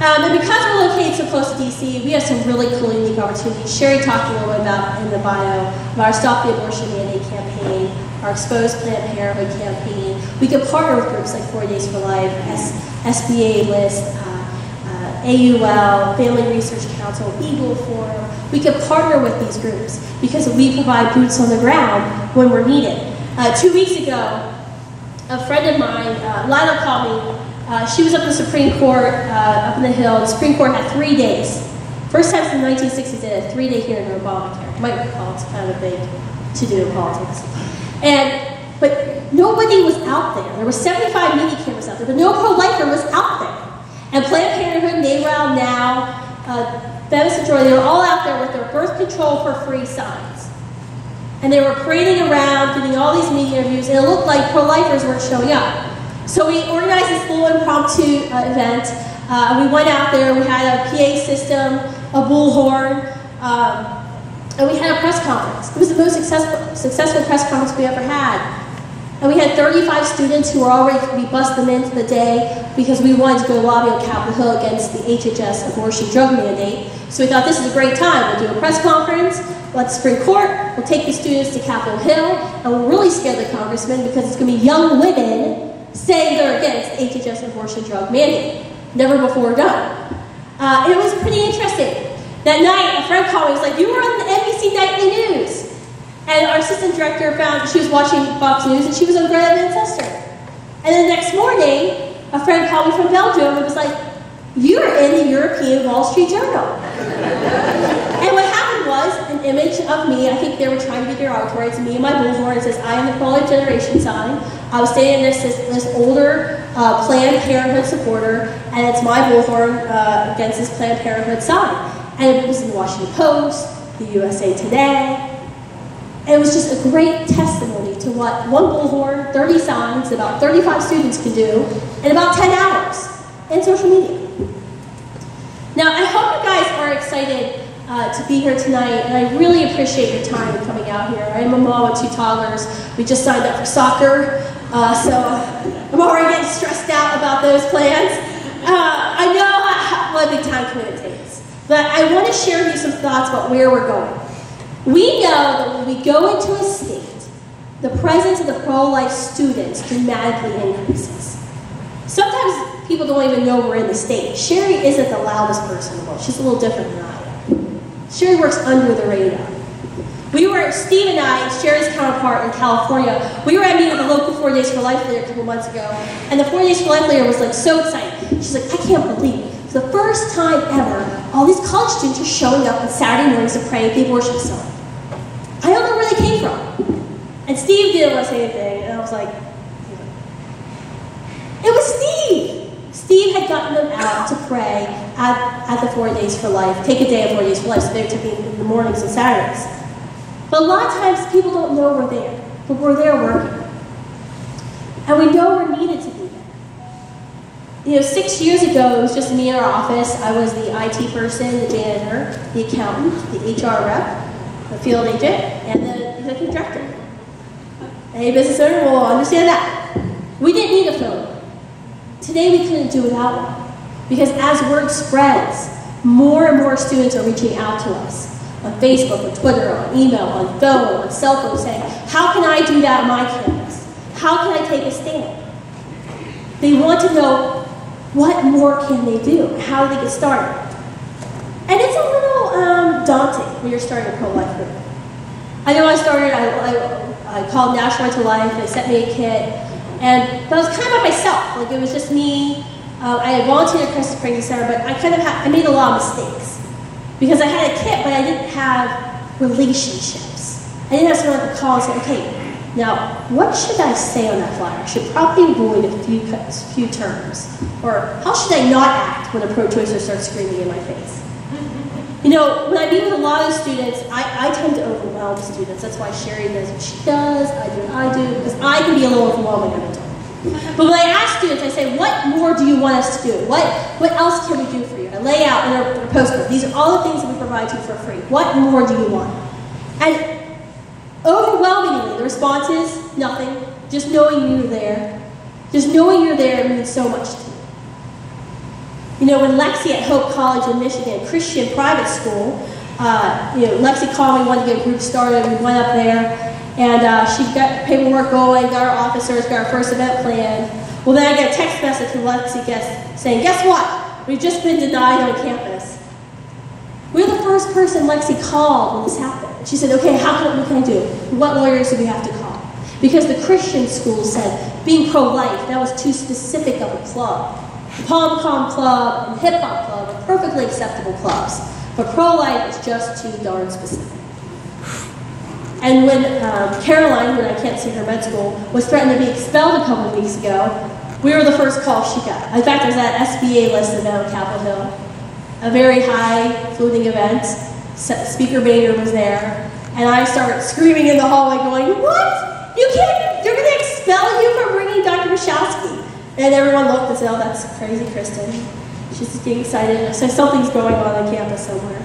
And because we're located so close to DC, we have some really cool, unique opportunities. Sherry talked a little bit about in the bio about our Stop the Abortion Mandate campaign, our Exposed Planned Parenthood campaign. We could partner with groups like 4 Days for Life, SBA List, AUL, Family Research Council, Eagle Forum. We could partner with these groups because we provide boots on the ground when we're needed. 2 weeks ago, a friend of mine, Lila, called me. She was up in the Supreme Court, up in the Hill. The Supreme Court had 3 days. First time since the 1960s they had a 3-day hearing on Obamacare. You might recall it's kind of a big to-do in politics. But nobody was out there. There were 75 media cameras out there, but no pro-lifer was out there. And Planned Parenthood, NARAL, NOW, Bevis and Joy, they were all out there with their birth control for free signs. And they were parading around, getting all these media interviews, and it looked like pro-lifers weren't showing up. So we organized this little impromptu event. We went out there, we had a PA system, a bullhorn, and we had a press conference. It was the most successful press conference we ever had. And we had 35 students who were already, we bussed them into the day because we wanted to go lobby on Capitol Hill against the HHS abortion drug mandate. So we thought this is a great time. We'll do a press conference, let the Supreme Court, we'll take the students to Capitol Hill, and we'll really scare the congressman because it's going to be young women saying they're against HHS abortion drug mandate. Never before done. It was pretty interesting. That night, a friend called me and was like, "You were on the NBC Nightly News." And our assistant director found she was watching Fox News and she was on Greta Van Susteren. And the next morning, a friend called me from Belgium and was like, "You're in the European Wall Street Journal." And what happened was an image of me. I think they were trying to be derogatory. It's me and my bullhorn. It says, "I am the pro-life generation" sign. I was standing next to this older Planned Parenthood supporter, and it's my bullhorn against this Planned Parenthood sign. And it was in the Washington Post, the USA Today. And it was just a great testimony to what one bullhorn, 30 signs, about 35 students can do in about 10 hours in social media. Now, I hope you guys are excited to be here tonight, and I really appreciate your time coming out here. I am a mom with 2 toddlers. We just signed up for soccer, so I'm already getting stressed out about those plans. I know what a big time commitment takes, but I want to share with you some thoughts about where we're going. We know that when we go into a state, the presence of the pro-life students dramatically increases. Sometimes people don't even know we're in the state. Sherry isn't the loudest person in the world. She's a little different than I am. Sherry works under the radar. Steve and I, Sherry's counterpart in California, we were at a meeting with the local 4 Days for Life leader a couple months ago, and the 4 Days for Life leader was like so excited. She's like, "I can't believe it. For the first time ever, all these college students are showing up on Saturday mornings to pray at the abortion facility. I don't know where they came from." And Steve didn't want to say anything, and I was like, it was Steve! Steve had gotten them out to pray at the 4 Days for Life, take a day of 4 Days for Life, so they were taking in the mornings and Saturdays. But a lot of times people don't know we're there, but we're there working. And we know we're needed to be there. 6 years ago, it was just me in our office. I was the IT person, the janitor, the accountant, the HR rep, the field agent, and the executive director. Any business owner will understand that. We didn't need a phone. Today we couldn't do without one. Because as word spreads, more and more students are reaching out to us on Facebook, on Twitter, on email, on phone, on cell phone, saying, "How can I do that on my campus? How can I take a stand?" They want to know what more can they do? How do they get started? And it's a little daunting when you're starting a pro-life group. I know I started, I called National Right to Life, they sent me a kit, but I was kind of by myself. Like, it was just me. I had volunteered at Kristan Pregnancy Center, but I made a lot of mistakes. Because I had a kit, but I didn't have relationships. I didn't have someone I could call and say, "Okay, now, what should I say on that flyer? I should probably avoid a few terms. Or how should I not act when a pro-choicer starts screaming in my face?" When I meet with a lot of students, I tend to overwhelm students. That's why Sherry does what she does, I do what I do, because I can be a little overwhelming every time. But when I ask students, I say, "What more do you want us to do? What else can we do for you?" I lay out in our postcard. These are all the things that we provide you for free. What more do you want? And overwhelmingly, the response is nothing. Just knowing you're there. Just knowing you're there means so much to me. You know, when Lexi at Hope College in Michigan, Christian private school, you know, Lexi called me, wanted to get a group started. We went up there, and she got paperwork going, got our officers, got our first event planned. Well, then I get a text message from Lexi saying, guess what? We've just been denied on campus. We're the first person Lexi called when this happened. She said, okay, what can I do? What lawyers do we have to call? Because the Christian school said being pro-life, that was too specific of a club. The Pom-Com Club and Hip Hop Club are perfectly acceptable clubs, but pro-life is just too darn specific. And when Caroline, when I can't see her med school, was threatened to be expelled a couple of weeks ago, we were the first call she got. In fact, I was at SBA list event on Capitol Hill, a very high-fluting event. Speaker Bader was there, and I started screaming in the hallway going, what? You can't, you're going to expel you for bringing Dr. Michalski. And everyone looked and said, oh, that's crazy, Kristan. She's just getting excited. So something's going on campus somewhere.